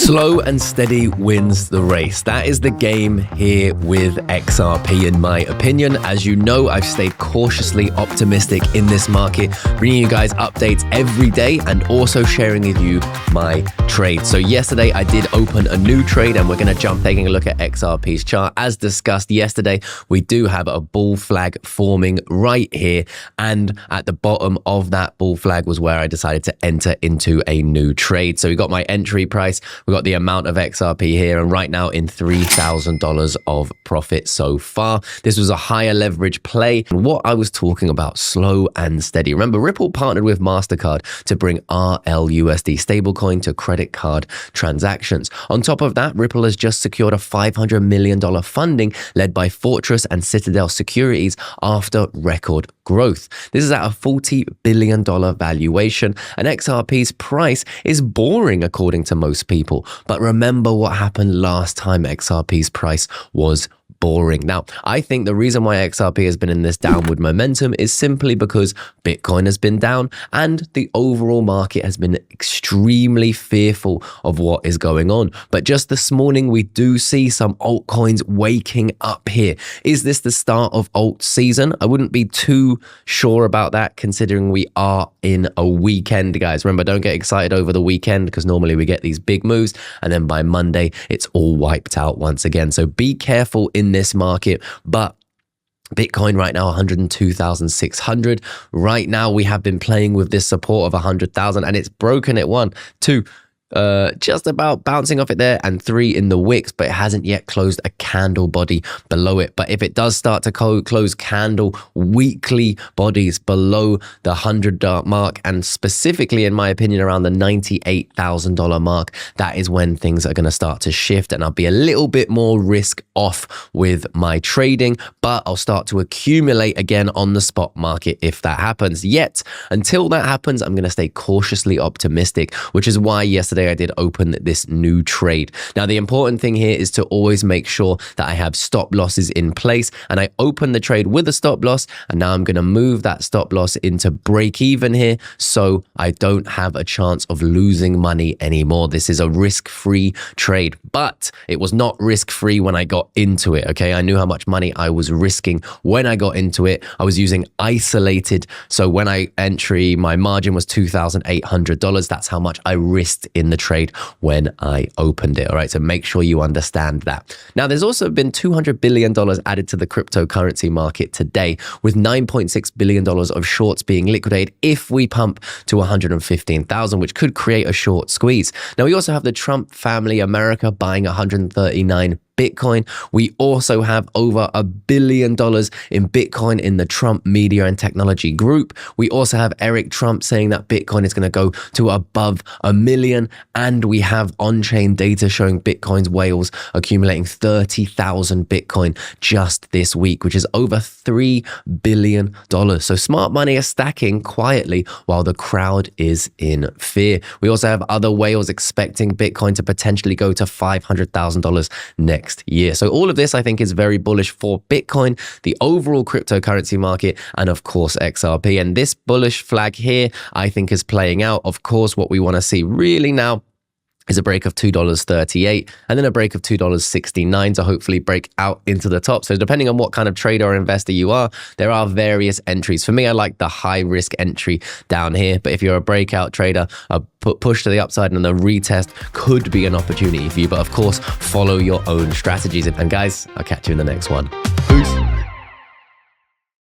Slow and steady wins the race. That is the game here with XRP, in my opinion. As you know, I've stayed cautiously optimistic in this market, bringing you guys updates every day and also sharing with you my trade. So yesterday I did open a new trade and we're going to jump taking a look at XRP's chart. As discussed yesterday, we do have a bull flag forming right here. And at the bottom of that bull flag was where I decided to enter into a new trade. So we got my entry price. We got the amount of XRP here, and right now in $3,000 of profit so far. This was a higher leverage play. And what I was talking about, slow and steady. Remember, Ripple partnered with MasterCard to bring RLUSD stablecoin to credit card transactions. On top of that, Ripple has just secured a $500 million funding led by Fortress and Citadel Securities after record growth. This is at a $40 billion valuation, and XRP's price is boring according to most people. But remember what happened last time XRP's price was boring. Now, I think the reason why XRP has been in this downward momentum is simply because Bitcoin has been down and the overall market has been extremely fearful of what is going on. But just this morning, we do see some altcoins waking up here. Is this the start of alt season? I wouldn't be too sure about that, considering we are in a weekend, guys. Remember, don't get excited over the weekend because normally we get these big moves and then by Monday, it's all wiped out once again. So be careful in this market. But Bitcoin right now, 102,600. Right now, we have been playing with this support of 100,000 and it's broken at 1, 2, just about bouncing off it there, and 3 in the wicks, but it hasn't yet closed a candle body below it. But if it does start to close candle weekly bodies below the 100 mark, and specifically, in my opinion, around the $98,000 mark, that is when things are going to start to shift, and I'll be a little bit more risk off with my trading, but I'll start to accumulate again on the spot market if that happens. Yet, until that happens, I'm going to stay cautiously optimistic, which is why yesterday I did open this new trade. Now, the important thing here is to always make sure that I have stop losses in place, and I opened the trade with a stop loss, and now I'm going to move that stop loss into break even here so I don't have a chance of losing money anymore. This is a risk-free trade, but it was not risk-free when I got into it, okay? I knew how much money I was risking when I got into it. I was using isolated, so when I entry, my margin was $2,800. That's how much I risked in the trade when I opened it. All right, so make sure you understand that. Now, there's also been $200 billion added to the cryptocurrency market today, with $9.6 billion of shorts being liquidated if we pump to 115,000, which could create a short squeeze. Now, we also have the Trump family America buying 139 Bitcoin. We also have over $1 billion in Bitcoin in the Trump Media and Technology Group. We also have Eric Trump saying that Bitcoin is going to go to above 1 million. And we have on-chain data showing Bitcoin's whales accumulating 30,000 Bitcoin just this week, which is over $3 billion. So smart money is stacking quietly while the crowd is in fear. We also have other whales expecting Bitcoin to potentially go to $500,000 next year. So all of this, I think, is very bullish for Bitcoin, the overall cryptocurrency market, and of course XRP. And this bullish flag here, I think, is playing out. Of course, what we want to see really now is a break of $2.38 and then a break of $2.69 to hopefully break out into the top. So depending on what kind of trader or investor you are, there are various entries. For me, I like the high risk entry down here. But if you're a breakout trader, a push to the upside and a retest could be an opportunity for you. But of course, follow your own strategies. And guys, I'll catch you in the next one. Peace.